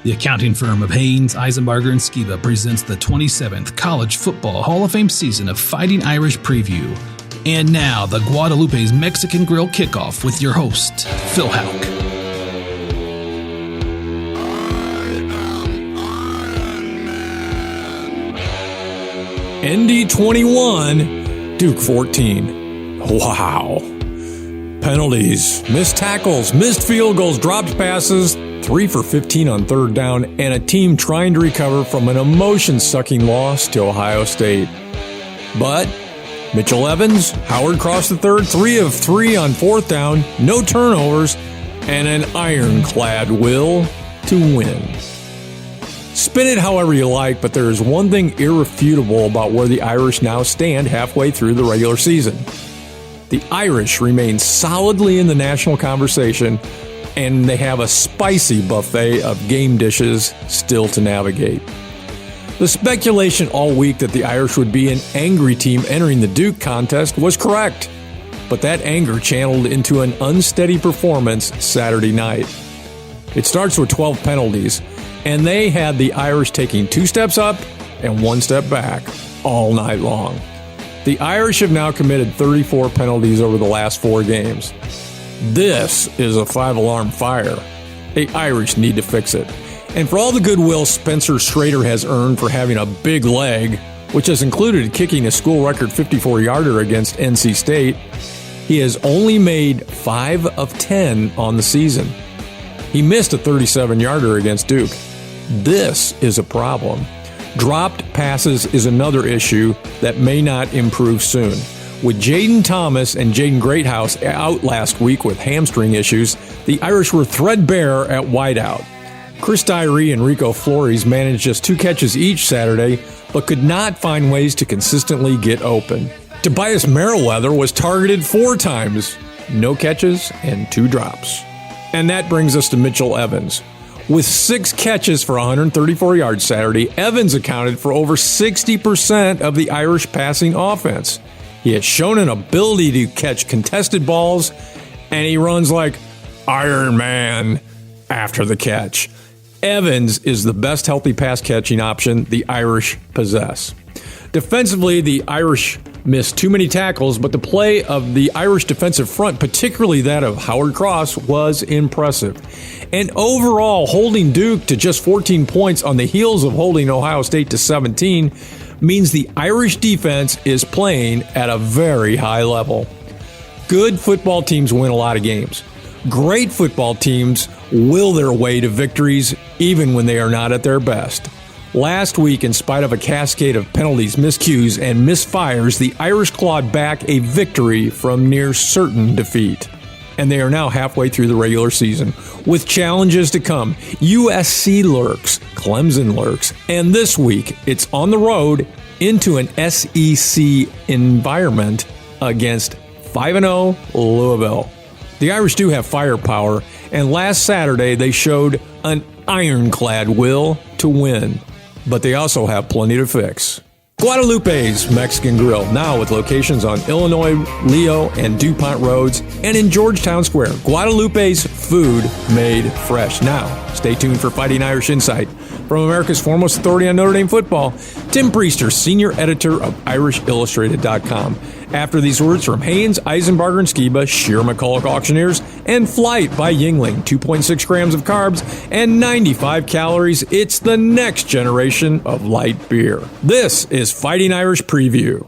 The accounting firm of Haynes, Eisenbarger, and Skiba presents the 27th College Football Hall of Fame season of Fighting Irish Preview. And now, the Guadalupe's Mexican Grill Kickoff with your host, Phil Houck. ND 21, Duke 14. Wow. Penalties, missed tackles, missed field goals, dropped passes, 3 for 15 on third down, and a team trying to recover from an emotion-sucking loss to Ohio State. But Mitchell Evans, Howard Cross III, 3 of 3 on fourth down, no turnovers, and an ironclad will to win. Spin it however you like, but there is one thing irrefutable about where the Irish now stand halfway through the regular season. The Irish remain solidly in the national conversation, and they have a spicy buffet of game dishes still to navigate. The speculation all week that the Irish would be an angry team entering the Duke contest was correct, but that anger channeled into an unsteady performance Saturday night. It starts with 12 penalties, and they had the Irish taking 2 steps up and 1 step back all night long. The Irish have now committed 34 penalties over the last 4 games. This is a 5-alarm fire. The Irish need to fix it. And for all the goodwill Spencer Schrader has earned for having a big leg, which has included kicking a school record 54-yarder against NC State, he has only made 5 of 10 on the season. He missed a 37-yarder against Duke. This is a problem. Dropped passes is another issue that may not improve soon. With Jaden Thomas and Jaden Greathouse out last week with hamstring issues, the Irish were threadbare at wideout. Chris Tyree and Rico Flores managed just 2 catches each Saturday, but could not find ways to consistently get open. Tobias Merriweather was targeted 4 times, no catches and 2 drops. And that brings us to Mitchell Evans. With 6 catches for 134 yards Saturday, Evans accounted for over 60% of the Irish passing offense. He has shown an ability to catch contested balls, and he runs like Iron Man after the catch. Evans is the best healthy pass catching option the Irish possess. Defensively, the Irish missed too many tackles, but the play of the Irish defensive front, particularly that of Howard Cross, was impressive. And overall, holding Duke to just 14 points on the heels of holding Ohio State to 17 means the Irish defense is playing at a very high level. Good football teams win a lot of games. Great football teams will their way to victories even when they are not at their best. Last week, in spite of a cascade of penalties, miscues, and misfires, the Irish clawed back a victory from near certain defeat. And they are now halfway through the regular season, with challenges to come. USC lurks, Clemson lurks, and this week, it's on the road into an SEC environment against 5-0 Louisville. The Irish do have firepower, and last Saturday they showed an ironclad will to win. But they also have plenty to fix. Guadalupe's Mexican Grill, now with locations on Illinois, Leo, and DuPont Roads, and in Georgetown Square. Guadalupe's food made fresh. Now, stay tuned for Fighting Irish Insight. From America's foremost authority on Notre Dame football, Tim Priester, senior editor of IrishIllustrated.com. After these words from Haynes, Eisenbarger, and Skiba, Sheer McCulloch Auctioneers, and Flight by Yingling, 2.6 grams of carbs and 95 calories, it's the next generation of light beer. This is Fighting Irish Preview.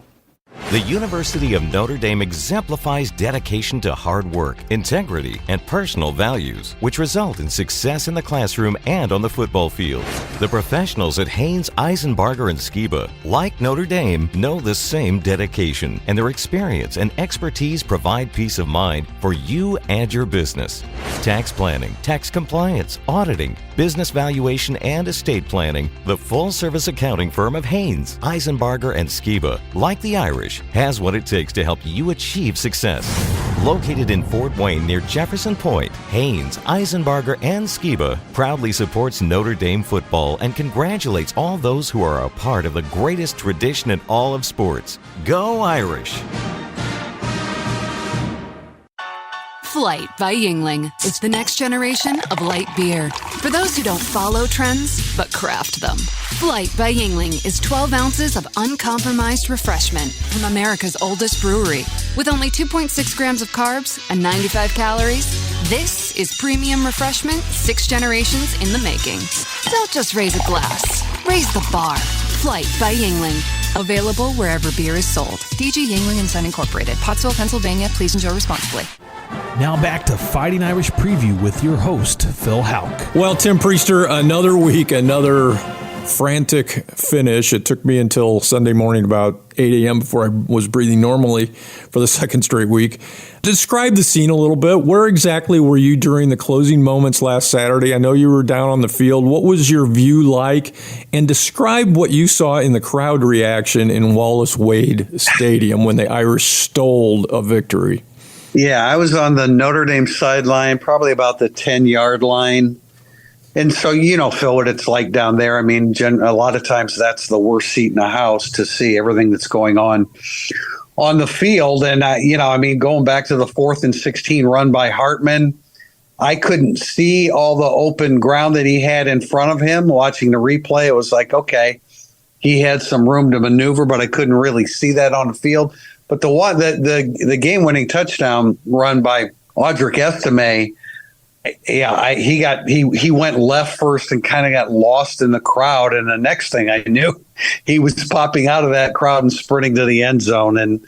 The University of Notre Dame exemplifies dedication to hard work, integrity, and personal values, which result in success in the classroom and on the football field. The professionals at Haynes, Eisenbarger, and Skiba, like Notre Dame, know the same dedication, and their experience and expertise provide peace of mind for you and your business. Tax planning, tax compliance, auditing, business valuation, and estate planning, the full-service accounting firm of Haynes, Eisenbarger, and Skiba, like the Irish, has what it takes to help you achieve success. Located in Fort Wayne near Jefferson Point, Haynes, Eisenbarger, and Skiba proudly supports Notre Dame football and congratulates all those who are a part of the greatest tradition in all of sports. Go Irish! Flight by Yingling. It's the next generation of light beer. For those who don't follow trends, but craft them. Flight by Yingling is 12 ounces of uncompromised refreshment from America's oldest brewery. With only 2.6 grams of carbs and 95 calories, this is premium refreshment 6 generations in the making. Don't just raise a glass, raise the bar. Flight by Yingling. Available wherever beer is sold. DG Yingling and Son Incorporated. Pottsville, Pennsylvania. Please enjoy responsibly. Now back to Fighting Irish Preview with your host, Phil Houck. Well, Tim Priester, another week, another frantic finish. It took me until Sunday morning about 8 a.m. before I was breathing normally for the second straight week. Describe the scene a little bit. Where exactly were you during the closing moments last Saturday? I know you were down on the field. What was your view like? And describe what you saw in the crowd reaction in Wallace Wade Stadium when the Irish stole a victory. Yeah, I was on the Notre Dame sideline, probably about the 10-yard line. And so, Phil, what it's like down there. I mean, a lot of times that's the worst seat in the house to see everything that's going on the field. And, going back to the 4th and 16 run by Hartman, I couldn't see all the open ground that he had in front of him. Watching the replay, it was like, okay, he had some room to maneuver, but I couldn't really see that on the field. But the game-winning touchdown run by Audric Estime, he went left first and kind of got lost in the crowd. And the next thing I knew, he was popping out of that crowd and sprinting to the end zone. And,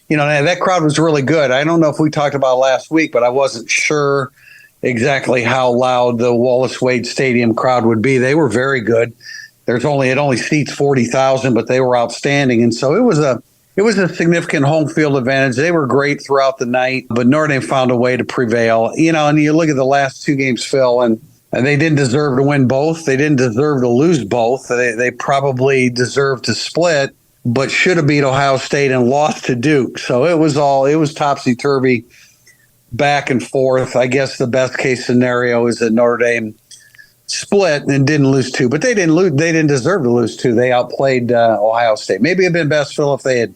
that crowd was really good. I don't know if we talked about last week, but I wasn't sure exactly how loud the Wallace Wade Stadium crowd would be. They were very good. It only seats 40,000, but they were outstanding. And so it was a significant home field advantage. They were great throughout the night, but Notre Dame found a way to prevail. And you look at the last 2 games, Phil, and they didn't deserve to win both. They didn't deserve to lose both. They probably deserved to split, but should have beat Ohio State and lost to Duke. So it was topsy-turvy, back and forth. I guess the best case scenario is that Notre Dame split and didn't lose 2, but they didn't lose. They didn't deserve to lose 2. They outplayed Ohio State. Maybe it'd been best, Phil, if they had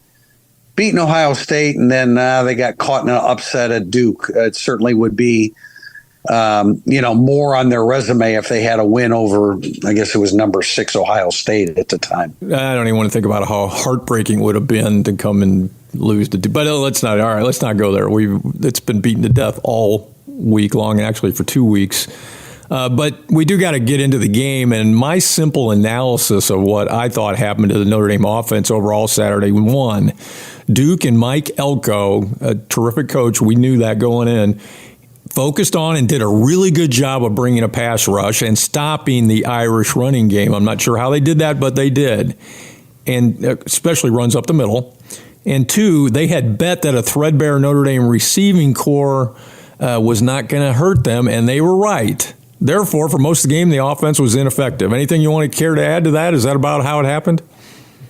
beaten Ohio State and then they got caught in an upset at Duke. It certainly would be, more on their resume if they had a win over, I guess it was number 6 Ohio State at the time. I don't even want to think about how heartbreaking it would have been to come and lose to Duke. But let's not go there. It's been beaten to death all week long, actually for 2 weeks. But we do got to get into the game, and my simple analysis of what I thought happened to the Notre Dame offense overall Saturday. 1, Duke and Mike Elko, a terrific coach, we knew that going in, focused on and did a really good job of bringing a pass rush and stopping the Irish running game. I'm not sure how they did that, but they did, and especially runs up the middle. And 2, they had bet that a threadbare Notre Dame receiving core was not going to hurt them, and they were right. Therefore, for most of the game, the offense was ineffective. Anything you want to care to add to that? Is that about how it happened?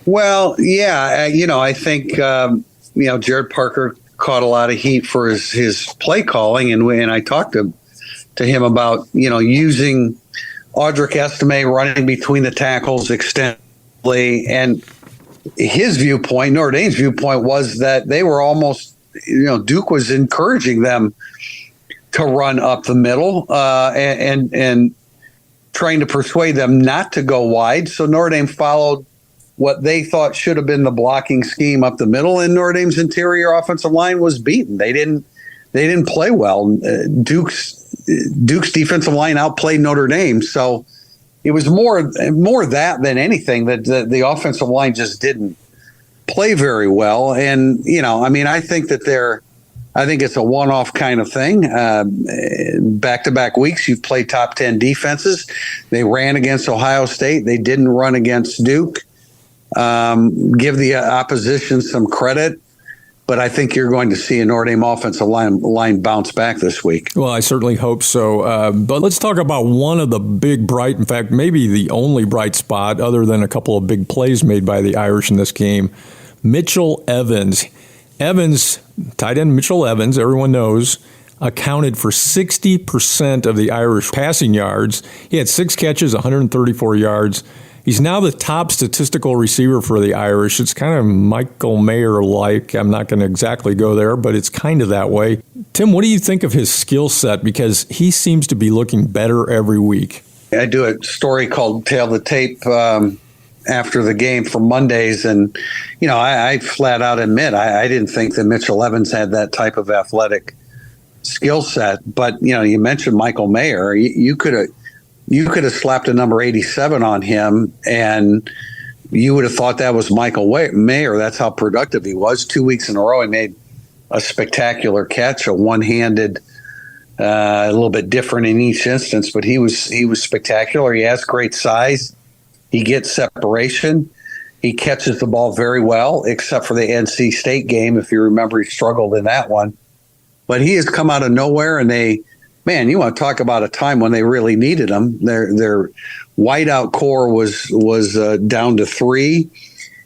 Well, yeah, I think Jared Parker caught a lot of heat for his play calling, and I talked to him about using Audric Estime running between the tackles extensively, and his viewpoint, Notre Dame's viewpoint, was that they were almost Duke was encouraging them to run up the middle and trying to persuade them not to go wide. So Notre Dame followed what they thought should have been the blocking scheme up the middle, and Notre Dame's interior offensive line was beaten. They didn't play well. Duke's defensive line outplayed Notre Dame, so it was more that than anything that the offensive line just didn't play very well. And I think it's a one-off kind of thing. Back-to-back weeks, you've played top 10 defenses. They ran against Ohio State. They didn't run against Duke. Give the opposition some credit, but I think you're going to see a Notre Dame offensive line bounce back this week. Well, I certainly hope so. But let's talk about one of the big bright, in fact, maybe the only bright spot, other than a couple of big plays made by the Irish in this game, Mitchell Evans. Tight end Mitchell Evans, everyone knows, accounted for 60% of the Irish passing yards. He had 6 catches, 134 yards. He's now the top statistical receiver for the Irish. It's kind of Michael Mayer-like. I'm not going to exactly go there, but it's kind of that way. Tim, what do you think of his skill set? Because he seems to be looking better every week. I do a story called Tail the Tape after the game for Mondays. And, I flat out admit I didn't think that Mitchell Evans had that type of athletic skill set. But, you mentioned Michael Mayer. You could have slapped a number 87 on him, and you would have thought that was Michael Mayer. That's how productive he was. 2 weeks in a row, he made a spectacular catch, a one-handed, a little bit different in each instance, but he was spectacular. He has great size. He gets separation. He catches the ball very well, except for the NC State game. If you remember, he struggled in that one. But he has come out of nowhere, and you want to talk about a time when they really needed him. Their wideout core was down to 3,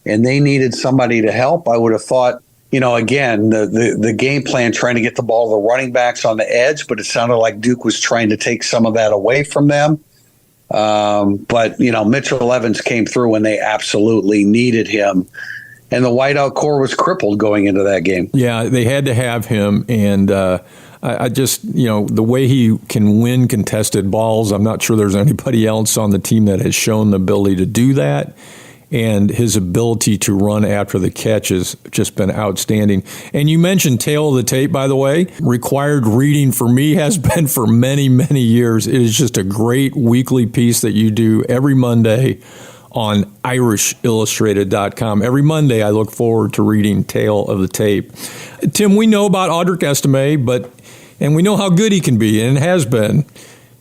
and they needed somebody to help. I would have thought, again, the game plan trying to get the ball to the running backs on the edge, but it sounded like Duke was trying to take some of that away from them. But Mitchell Evans came through when they absolutely needed him. And the wideout core was crippled going into that game. Yeah, they had to have him. And I just, the way he can win contested balls, I'm not sure there's anybody else on the team that has shown the ability to do that. And his ability to run after the catch has just been outstanding. And you mentioned Tail of the Tape, by the way. Required reading for me has been for many, many years. It is just a great weekly piece that you do every Monday on IrishIllustrated.com. Every Monday, I look forward to reading Tail of the Tape. Tim, we know about Audric Estime, and we know how good he can be, and has been.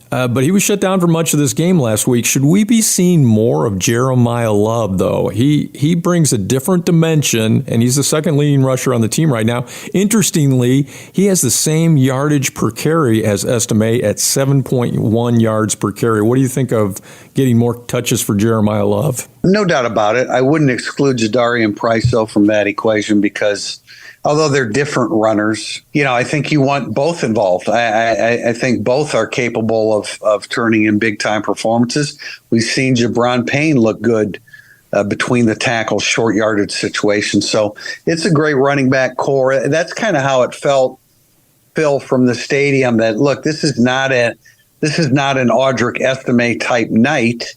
But he was shut down for much of this game last week. Should we be seeing more of Jeremiah Love, though? He brings a different dimension, and he's the second leading rusher on the team right now. Interestingly, he has the same yardage per carry as Estime at 7.1 yards per carry. What do you think of getting more touches for Jeremiah Love? No doubt about it. I wouldn't exclude Jadarian Price, though, from that equation because although they're different runners, I think you want both involved. I think both are capable of turning in big-time performances. We've seen Jabron Payne look good between the tackles, short yardage situations. So it's a great running back core. That's kind of how it felt, Phil, from the stadium, that, look, this is not an Audric Estime type night.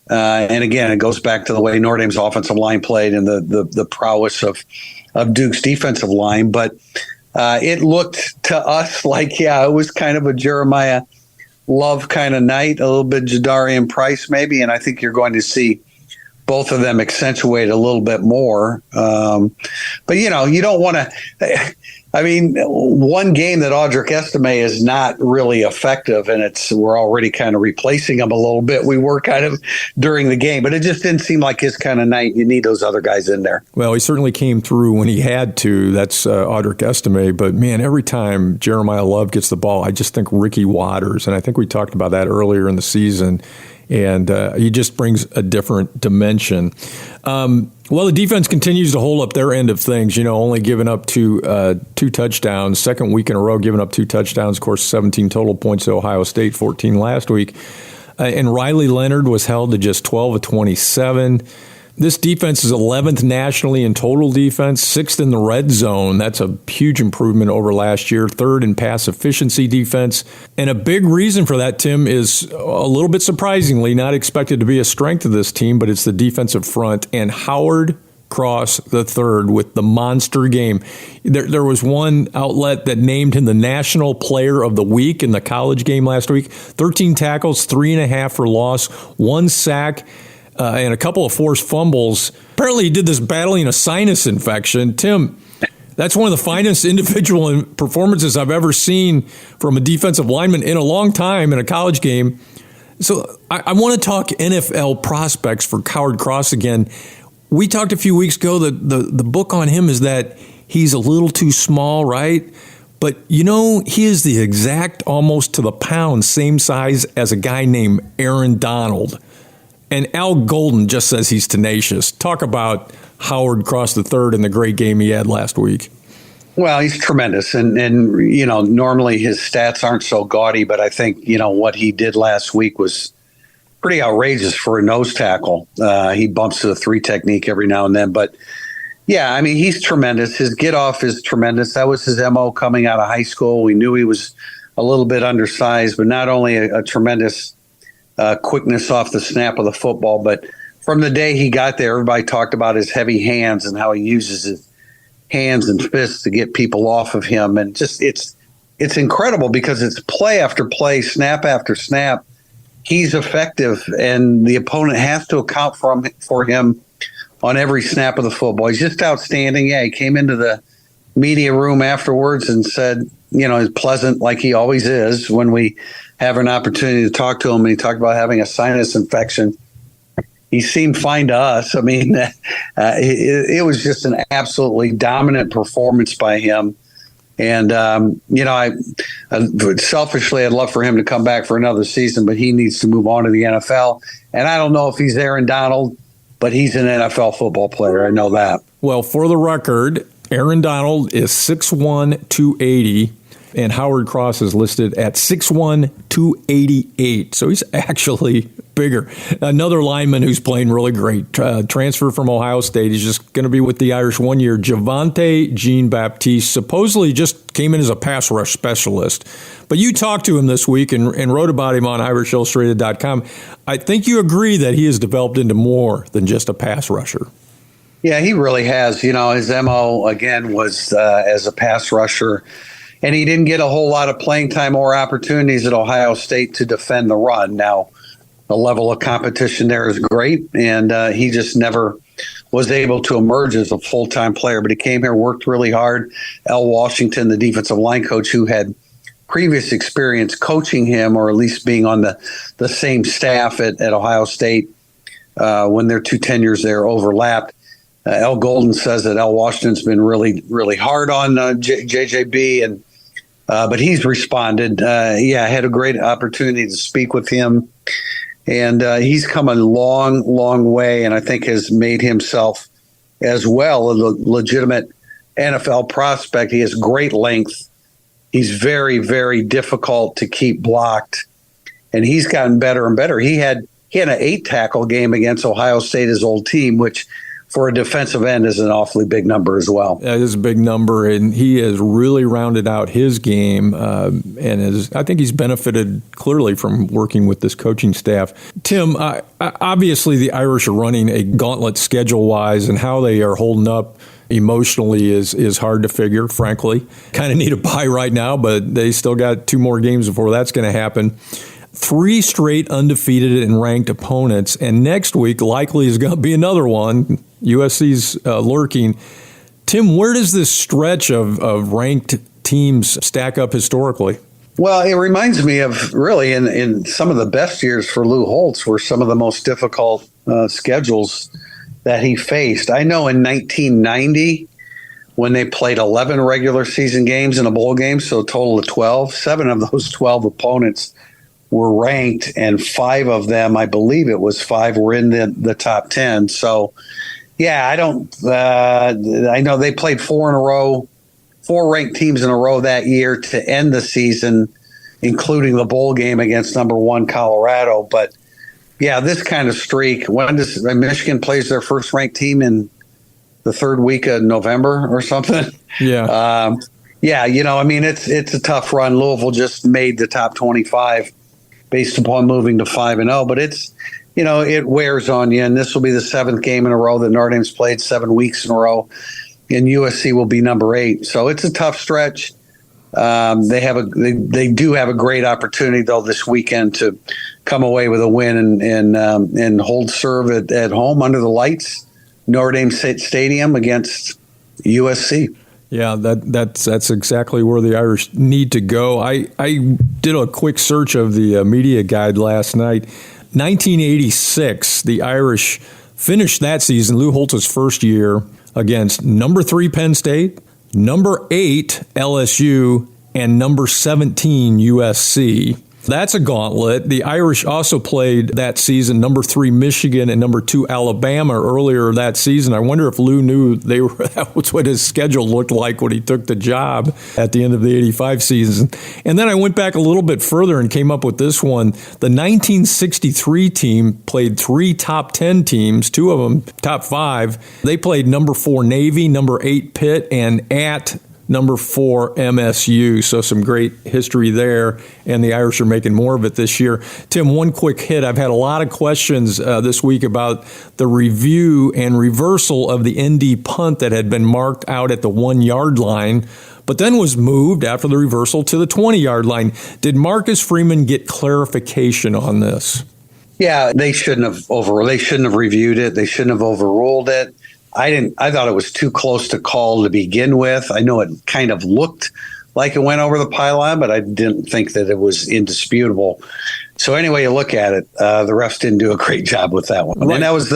And again, it goes back to the way Notre Dame's offensive line played and the prowess of Duke's defensive line. But it looked to us like, it was kind of a Jeremiah Love kind of night, a little bit Jadarian Price maybe. And I think you're going to see both of them accentuate a little bit more. But, you don't want to. One game that Audric Estime is not really effective, and we're already kind of replacing him a little bit. We were kind of during the game, but it just didn't seem like his kind of night. You need those other guys in there. Well, he certainly came through when he had to. That's Audric Estime. But, man, every time Jeremiah Love gets the ball, I just think Ricky Waters, and I think we talked about that earlier in the season. And he just brings a different dimension. Well, the defense continues to hold up their end of things, only giving up two touchdowns, second week in a row, giving up 2 touchdowns, of course, 17 total points to Ohio State, 14 last week. And Riley Leonard was held to just 12 of 27. This defense is 11th nationally in total defense, 6th in the red zone. That's a huge improvement over last year. 3rd in pass efficiency defense. And a big reason for that, Tim, is a little bit surprisingly not expected to be a strength of this team, but it's the defensive front. And Howard Cross III with the monster game. There was one outlet that named him the National Player of the Week in the college game last week. 13 tackles, 3.5 for loss, 1 sack. And a couple of forced fumbles. Apparently he did this battling a sinus infection. Tim, that's one of the finest individual performances I've ever seen from a defensive lineman in a long time in a college game. So I want to talk NFL prospects for Howard Cross again. We talked a few weeks ago that the book on him is that he's a little too small, right? But, he is the exact, almost to the pound, same size as a guy named Aaron Donald. And Al Golden just says he's tenacious. Talk about Howard Cross III and the great game he had last week. Well, he's tremendous. And normally his stats aren't so gaudy, but I think, what he did last week was pretty outrageous for a nose tackle. He bumps to the 3 technique every now and then. But, yeah, he's tremendous. His get-off is tremendous. That was his MO coming out of high school. We knew he was a little bit undersized, but not only a tremendous quickness off the snap of the football. But from the day he got there, everybody talked about his heavy hands and how he uses his hands and fists to get people off of him. And just it's incredible because it's play after play, snap after snap. He's effective, and the opponent has to account for him on every snap of the football. He's just outstanding. Yeah, he came into the media room afterwards and said, he's pleasant like he always is when we have an opportunity to talk to him. And he talked about having a sinus infection. He seemed fine to us. I mean, it was just an absolutely dominant performance by him. And, selfishly, I'd love for him to come back for another season, but he needs to move on to the NFL. And I don't know if he's Aaron Donald, but he's an NFL football player. I know that. Well, for the record, Aaron Donald is 6'1", 280, and Howard Cross is listed at 6'1", 288. So he's actually bigger. Another lineman who's playing really great, transfer from Ohio State. He's just going to be with the Irish 1 year. Javonte Jean-Baptiste supposedly just came in as a pass rush specialist. But you talked to him this week and wrote about him on IrishIllustrated.com. I think you agree that he has developed into more than just a pass rusher. Yeah, he really has. His MO, again, was as a pass rusher. And he didn't get a whole lot of playing time or opportunities at Ohio State to defend the run. Now, the level of competition there is great, and he just never was able to emerge as a full-time player. But he came here, worked really hard. L. Washington, the defensive line coach, who had previous experience coaching him or at least being on the same staff at Ohio State when their two tenures there overlapped. L. Golden says that L. Washington's been really, really hard on JJB, and but he's responded. I had a great opportunity to speak with him, and he's come a long, long way, and I think has made himself as well a legitimate NFL prospect. He has great length. He's very, very difficult to keep blocked, and he's gotten better and better. He had an 8-tackle game against Ohio State, his old team, which for a defensive end is an awfully big number as well. That is a big number, and he has really rounded out his game, and I think he's benefited clearly from working with this coaching staff. Tim, obviously the Irish are running a gauntlet schedule-wise, and how they are holding up emotionally is hard to figure, frankly. Kind of need a bye right now, but they still got 2 more games before that's going to happen. 3 straight undefeated and ranked opponents, and next week likely is going to be another one. USC's lurking. Tim, where does this stretch of ranked teams stack up historically? Well, it reminds me of really in some of the best years for Lou Holtz were some of the most difficult schedules that he faced. I know in 1990, when they played 11 regular season games and a bowl game, so a total of 12, 7 of those 12 opponents were ranked, and 5 of them, I believe it was 5, were in the top 10. So, yeah, I know they played 4 in a row, 4 ranked teams in a row that year to end the season, including the bowl game against number 1 Colorado. But yeah, this kind of streak. When does Michigan plays their first ranked team in the 3rd week of November or something? Yeah. It's a tough run. Louisville just made the top 25 based upon moving to 5-0, but it's, it wears on you. And this will be the 7th game in a row that Notre Dame's played 7 weeks in a row, and USC will be number 8. So it's a tough stretch. They do have a great opportunity though this weekend to come away with a win and hold serve at home under the lights, Notre Dame Stadium against USC. Yeah, that's exactly where the Irish need to go. I did a quick search of the media guide last night. 1986, the Irish finished that season, Lou Holtz's first year, against number 3 Penn State, number 8 LSU, and number 17 USC. That's a gauntlet. The Irish also played that season number 3 Michigan and number 2 Alabama earlier that season. I wonder if Lou knew that was what his schedule looked like when he took the job at the end of the 85 season. And then I went back a little bit further and came up with this one. The 1963 team played 3 top 10 teams, 2 of them top 5. They played number 4 Navy, number 8 Pitt, and at number 4 MSU. So some great history there, and the Irish are making more of it this year. Tim, one quick hit. I've had a lot of questions this week about the review and reversal of the ND punt that had been marked out at the 1-yard line, but then was moved after the reversal to the 20-yard line. Did Marcus Freeman get clarification on this? Yeah, they shouldn't have reviewed it. They shouldn't have overruled it. I thought it was too close to call to begin with. I know it kind of looked like it went over the pylon, but I didn't think that it was indisputable. So anyway you look at it, the refs didn't do a great job with that one. Right. And that was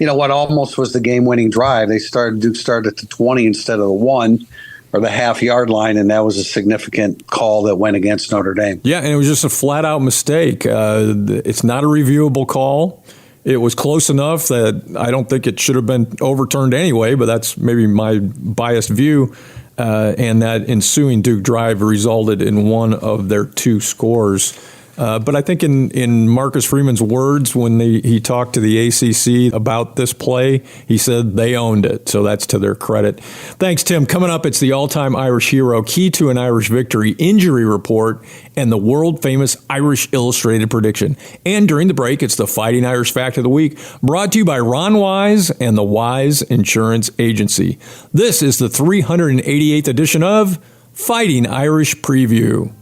what almost was the game-winning drive. Duke started at the 20 instead of the 1 or the half-yard line, and that was a significant call that went against Notre Dame. Yeah, and it was just a flat-out mistake. It's not a reviewable call. It was close enough that I don't think it should have been overturned anyway, but that's maybe my biased view. And that ensuing Duke drive resulted in one of their 2 scores. But I think in Marcus Freeman's words, when he talked to the ACC about this play, he said they owned it. So that's to their credit. Thanks, Tim. Coming up, it's the all-time Irish hero, key to an Irish victory, injury report, and the world-famous Irish Illustrated prediction. And during the break, it's the Fighting Irish Fact of the Week, brought to you by Ron Wise and the Wise Insurance Agency. This is the 388th edition of Fighting Irish Preview.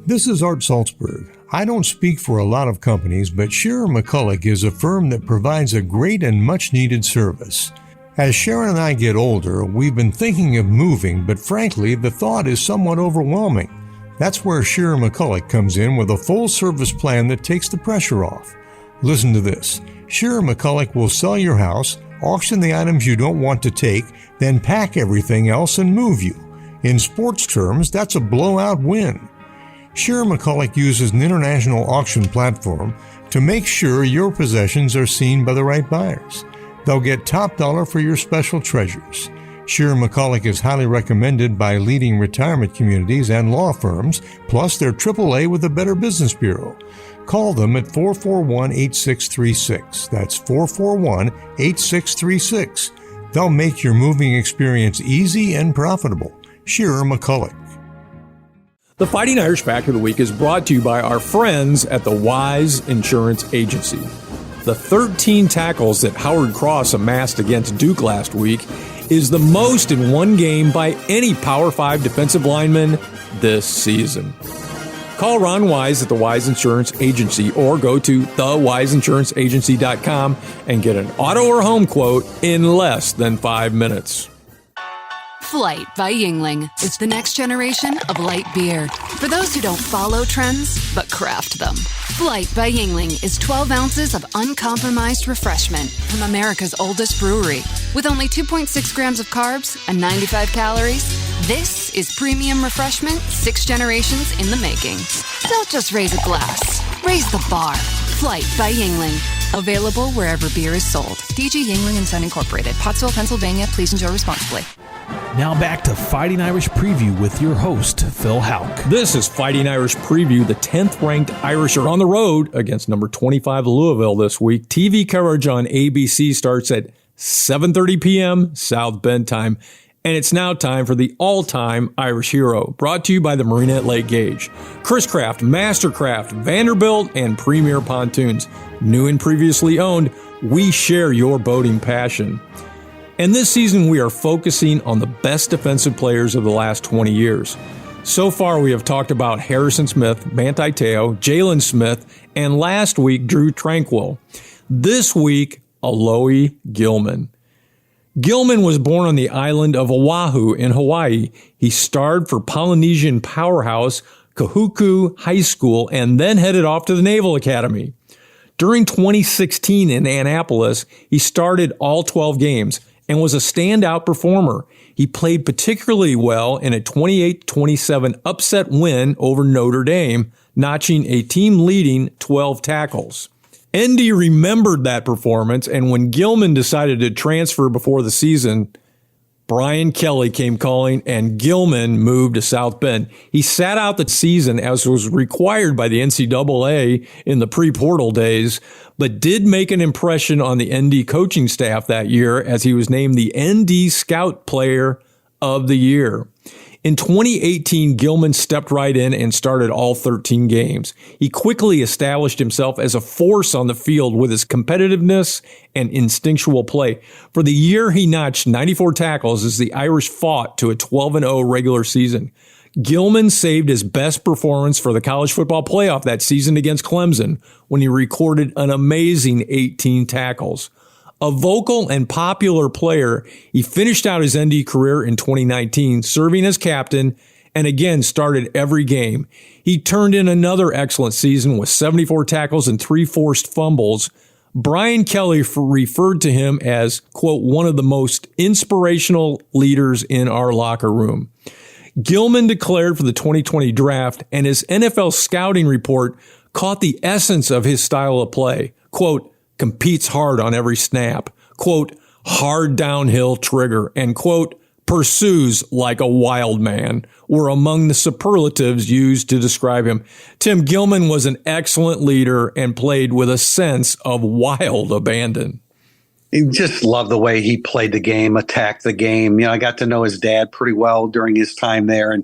This is Art Salzberg. I don't speak for a lot of companies, but Shearer McCulloch is a firm that provides a great and much-needed service. As Sharon and I get older, we've been thinking of moving, but frankly, the thought is somewhat overwhelming. That's where Shearer McCulloch comes in with a full-service plan that takes the pressure off. Listen to this. Shearer McCulloch will sell your house, auction the items you don't want to take, then pack everything else and move you. In sports terms, that's a blowout win. Shearer McCulloch uses an international auction platform to make sure your possessions are seen by the right buyers. They'll get top dollar for your special treasures. Shearer McCulloch is highly recommended by leading retirement communities and law firms, plus they're AAA with the Better Business Bureau. Call them at 441-8636. That's 441-8636. They'll make your moving experience easy and profitable. Shearer McCulloch. The Fighting Irish Fact of the Week is brought to you by our friends at the Wise Insurance Agency. The 13 tackles that Howard Cross amassed against Duke last week is the most in one game by any Power 5 defensive lineman this season. Call Ron Wise at the Wise Insurance Agency or go to thewiseinsuranceagency.com and get an auto or home quote in less than 5 minutes. Flight by Yingling is the next generation of light beer. For those who don't follow trends, but craft them. Flight by Yingling is 12 ounces of uncompromised refreshment from America's oldest brewery. With only 2.6 grams of carbs and 95 calories, this is premium refreshment 6 generations in the making. Don't just raise a glass, raise the bar. Flight by Yingling. Available wherever beer is sold. DG Yingling and Son Incorporated, Pottsville, Pennsylvania. Please enjoy responsibly. Now back to Fighting Irish Preview with your host, Phil Houck. This is Fighting Irish Preview. The 10th-ranked Irish are on the road against number 25 Louisville this week. TV coverage on ABC starts at 7:30 p.m. South Bend time. And it's now time for the all-time Irish hero, brought to you by the Marina at Lake Gage. Chris Craft, Mastercraft, Vanderbilt, and Premier Pontoons. New and previously owned, we share your boating passion. And this season, we are focusing on the best defensive players of the last 20 years. So far, we have talked about Harrison Smith, Manti Te'o, Jalen Smith, and last week, Drew Tranquill. This week, Alohi Gilman. Gilman was born on the island of Oahu in Hawaii. He starred for Polynesian powerhouse Kahuku High School and then headed off to the Naval Academy. During 2016 in Annapolis, he started all 12 games and was a standout performer. He played particularly well in a 28-27 upset win over Notre Dame, notching a team-leading 12 tackles. Indy remembered that performance, and when Gilman decided to transfer before the season, Brian Kelly came calling, and Gilman moved to South Bend. He sat out the season as was required by the NCAA in the pre-portal days, but did make an impression on the ND coaching staff that year as he was named the ND Scout Player of the Year. In 2018, Gilman stepped right in and started all 13 games. He quickly established himself as a force on the field with his competitiveness and instinctual play. For the year, he notched 94 tackles as the Irish fought to a 12-0 regular season. Gilman saved his best performance for the college football playoff that season against Clemson when he recorded an amazing 18 tackles. A vocal and popular player, he finished out his ND career in 2019, serving as captain, and again started every game. He turned in another excellent season with 74 tackles and 3 forced fumbles. Brian Kelly referred to him as, quote, one of the most inspirational leaders in our locker room. Gilman declared for the 2020 draft, and his NFL scouting report caught the essence of his style of play. Quote, competes hard on every snap, quote, hard downhill trigger, and quote, pursues like a wild man were among the superlatives used to describe him. Tim, Gilman was an excellent leader and played with a sense of wild abandon. He just loved the way he played the game, attacked the game. I got to know his dad pretty well during his time there, and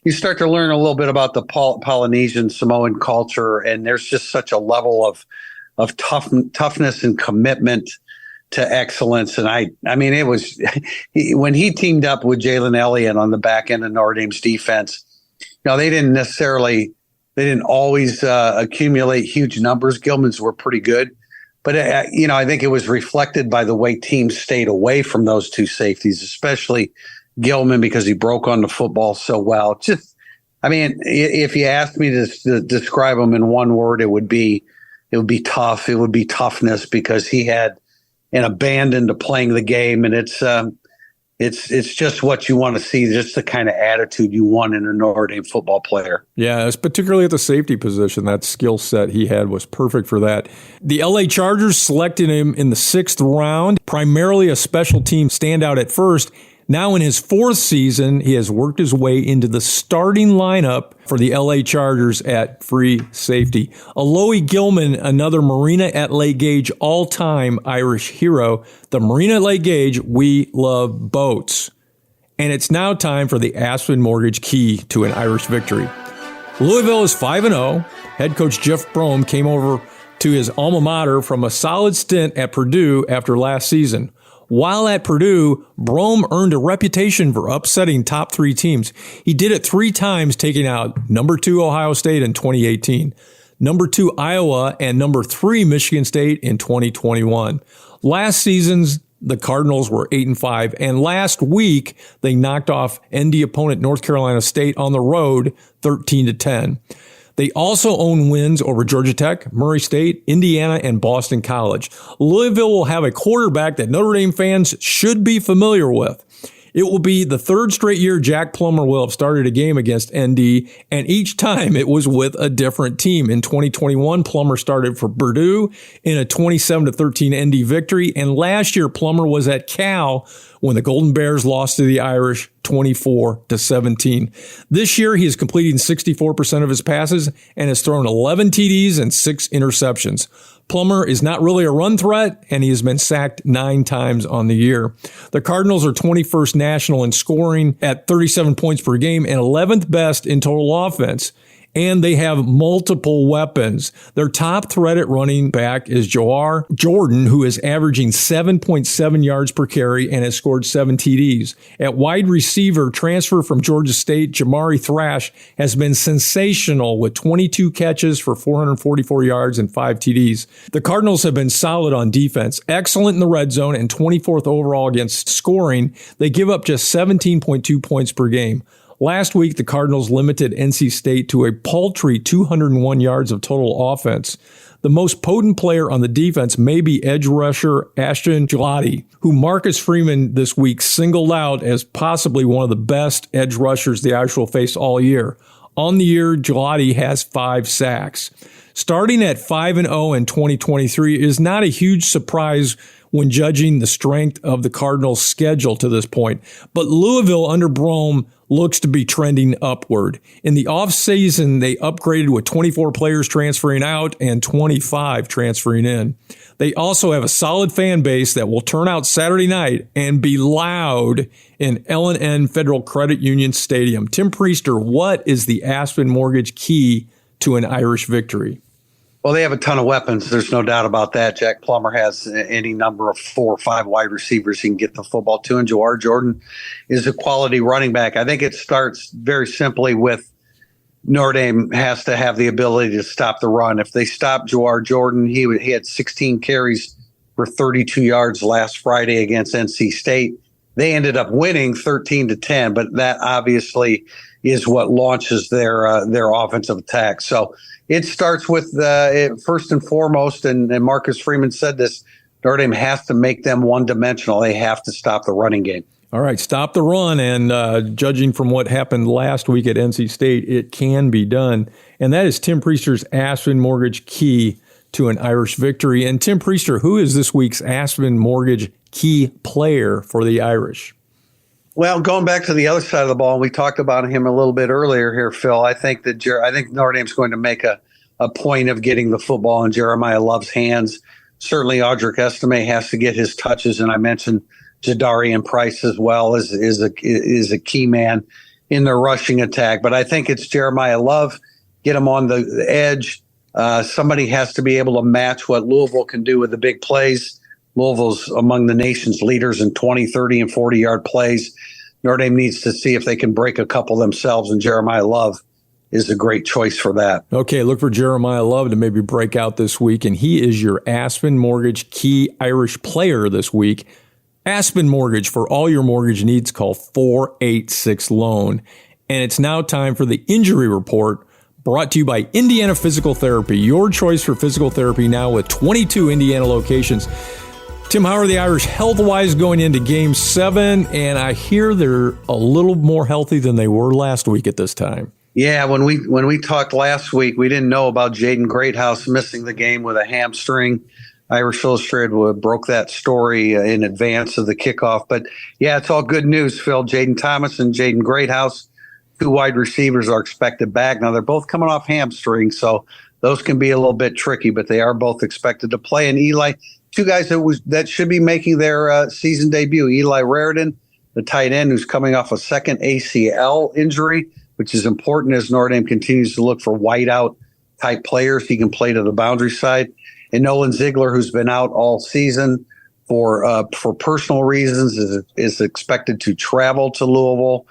you start to learn a little bit about the Polynesian Samoan culture, and there's just such a level of toughness and commitment to excellence. And I mean, it was when he teamed up with Jalen Elliott on the back end of Notre Dame's defense. They didn't always accumulate huge numbers. Gilman's were pretty good, but I think it was reflected by the way teams stayed away from those two safeties, especially Gilman, because he broke on the football so well. If you asked me to describe him in one word, it would be tough. It would be toughness, because he had an abandon to playing the game. And it's just what you want to see, just the kind of attitude you want in a Notre Dame football player. Yeah, it's particularly at the safety position. That skill set he had was perfect for that. The LA Chargers selected him in the 6th round, primarily a special team standout at first. Now in his 4th season, he has worked his way into the starting lineup for the LA Chargers at free safety. Alohi Gilman, another Marina at Lake Gage all-time Irish hero. The Marina at Lake Gage, we love boats. And it's now time for the Aspen Mortgage key to an Irish victory. Louisville is 5-0. Head coach Jeff Brom came over to his alma mater from a solid stint at Purdue after last season. While at Purdue, Brom earned a reputation for upsetting top 3 teams. He did it 3 times, taking out number 2 Ohio State in 2018, number 2 Iowa, and number 3 Michigan State in 2021. Last season's the Cardinals were 8-5, and last week they knocked off ND opponent North Carolina State on the road 13-10. They also own wins over Georgia Tech, Murray State, Indiana, and Boston College. Louisville will have a quarterback that Notre Dame fans should be familiar with. It will be the 3rd straight year Jack Plummer will have started a game against ND, and each time it was with a different team. In 2021, Plummer started for Purdue in a 27-13 ND victory, and last year Plummer was at Cal when the Golden Bears lost to the Irish 24-17. This year, he is completing 64% of his passes and has thrown 11 TDs and 6 interceptions. Plummer is not really a run threat, and he has been sacked 9 times on the year. The Cardinals are 21st national in scoring at 37 points per game and 11th best in total offense. And they have multiple weapons. Their top threat at running back is Joar Jordan, who is averaging 7.7 yards per carry and has scored 7 TDs. At wide receiver, transfer from Georgia State, Jamari Thrash has been sensational with 22 catches for 444 yards and 5 TDs. The Cardinals have been solid on defense, excellent in the red zone, and 24th overall against scoring. They give up just 17.2 points per game. Last week, the Cardinals limited NC State to a paltry 201 yards of total offense. The most potent player on the defense may be edge rusher Ashton Gillotte, who Marcus Freeman this week singled out as possibly one of the best edge rushers the Irish will face all year. On the year, Gillotte has 5 sacks. Starting at 5-0 in 2023 is not a huge surprise when judging the strength of the Cardinals' schedule to this point. But Louisville under Brome looks to be trending upward. In the offseason, they upgraded with 24 players transferring out and 25 transferring in. They also have a solid fan base that will turn out Saturday night and be loud in L&N Federal Credit Union Stadium. Tim Priester, what is the Aspen Mortgage key to an Irish victory? Well, they have a ton of weapons. There's no doubt about that. Jack Plummer has any number of 4 or 5 wide receivers he can get the football to, and Jawar Jordan is a quality running back. I think it starts very simply with Notre Dame has to have the ability to stop the run. If they stop Jawar Jordan, he had 16 carries for 32 yards last Friday against NC State. They ended up winning 13-10, but that obviously is what launches their offensive attack. So it starts with first and foremost, and Marcus Freeman said this, Notre Dame has to make them one-dimensional. They have to stop the running game. All right, stop the run, and judging from what happened last week at NC State, it can be done. And that is Tim Priester's Aspen Mortgage key to an Irish victory. And Tim Priester, who is this week's Aspen Mortgage key player for the Irish? Well, going back to the other side of the ball, we talked about him a little bit earlier here, Phil. I think that Notre Dame's going to make a point of getting the football in Jeremiah Love's hands. Certainly, Audric Estime has to get his touches, and I mentioned Jadarian Price as well is a key man in their rushing attack. But I think it's Jeremiah Love. Get him on the edge. Somebody has to be able to match what Louisville can do with the big plays. Louisville's among the nation's leaders in 20, 30, and 40-yard plays. Notre Dame needs to see if they can break a couple themselves, and Jeremiah Love is a great choice for that. Okay, look for Jeremiah Love to maybe break out this week, and he is your Aspen Mortgage key Irish player this week. Aspen Mortgage, for all your mortgage needs, call 486-LOAN. And it's now time for the injury report, brought to you by Indiana Physical Therapy, your choice for physical therapy now with 22 Indiana locations. Tim, how are the Irish health-wise going into Game 7? And I hear they're a little more healthy than they were last week at this time. Yeah, when we talked last week, we didn't know about Jaden Greathouse missing the game with a hamstring. Irish Illustrated broke that story in advance of the kickoff. But, yeah, it's all good news, Phil. Jaden Thomas and Jaden Greathouse, 2 wide receivers, are expected back. Now, they're both coming off hamstrings, so those can be a little bit tricky, but they are both expected to play. And Eli, 2 guys that should be making their season debut. Eli Raridan, the tight end, who's coming off a second ACL injury, which is important as Notre Dame continues to look for whiteout-type players. He can play to the boundary side. And Nolan Ziegler, who's been out all season for personal reasons, is expected to travel to Louisville.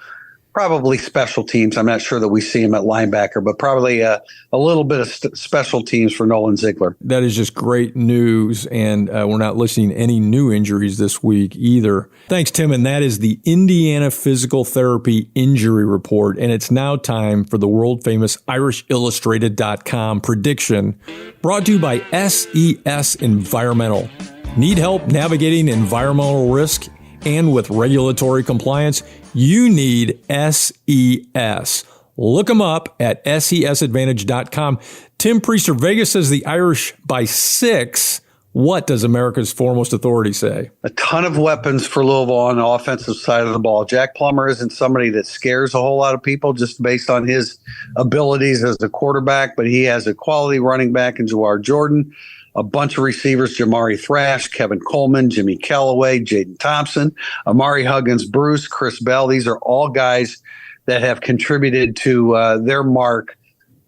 Probably special teams. I'm not sure that we see him at linebacker, but probably a little bit of special teams for Nolan Ziegler. That is just great news, and we're not listing any new injuries this week either. Thanks, Tim, and that is the Indiana Physical Therapy Injury Report, and it's now time for the world-famous IrishIllustrated.com prediction, brought to you by SES Environmental. Need help navigating environmental risk and with regulatory compliance? You need SES. Look them up at sesadvantage.com. Tim Priester, Vegas says the Irish by 6. What does America's foremost authority say? A ton of weapons for Louisville on the offensive side of the ball. Jack Plummer isn't somebody that scares a whole lot of people just based on his abilities as a quarterback, but he has a quality running back in Jawar Jordan. A bunch of receivers, Jamari Thrash, Kevin Coleman, Jimmy Callaway, Jaden Thompson, Amari Huggins, Bruce, Chris Bell. These are all guys that have contributed to their mark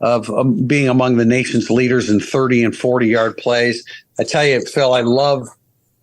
of being among the nation's leaders in 30 and 40-yard plays. I tell you, Phil, I love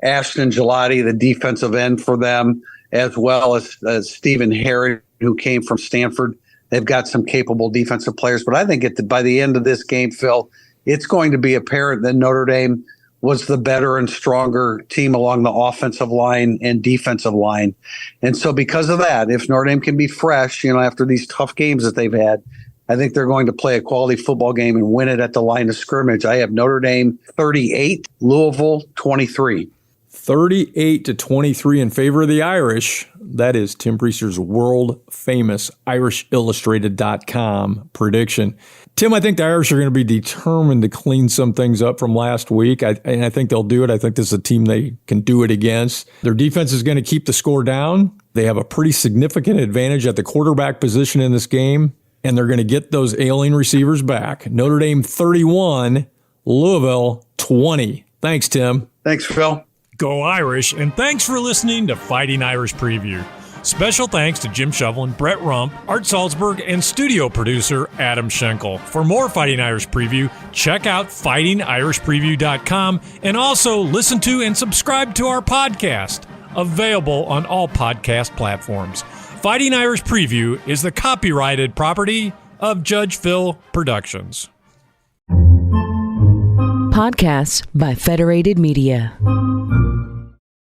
Ashton Gelati, the defensive end for them, as well as Stephen Herring, who came from Stanford. They've got some capable defensive players. But I think by the end of this game, Phil, it's going to be apparent that Notre Dame was the better and stronger team along the offensive line and defensive line. And so because of that, if Notre Dame can be fresh, after these tough games that they've had, I think they're going to play a quality football game and win it at the line of scrimmage. I have Notre Dame 38, Louisville 23. 38-23 in favor of the Irish. That is Tim Priester's world-famous IrishIllustrated.com prediction. Tim, I think the Irish are going to be determined to clean some things up from last week, and I think they'll do it. I think this is a team they can do it against. Their defense is going to keep the score down. They have a pretty significant advantage at the quarterback position in this game, and they're going to get those ailing receivers back. Notre Dame 31, Louisville 20. Thanks, Tim. Thanks, Phil. Go Irish, and thanks for listening to Fighting Irish Preview. Special thanks to Jim Shovelin, Brett Rump, Art Salzberg, and studio producer Adam Schenkel. For more Fighting Irish Preview, check out fightingirishpreview.com and also listen to and subscribe to our podcast, available on all podcast platforms. Fighting Irish Preview is the copyrighted property of Judge Phil Productions. Podcasts by Federated Media.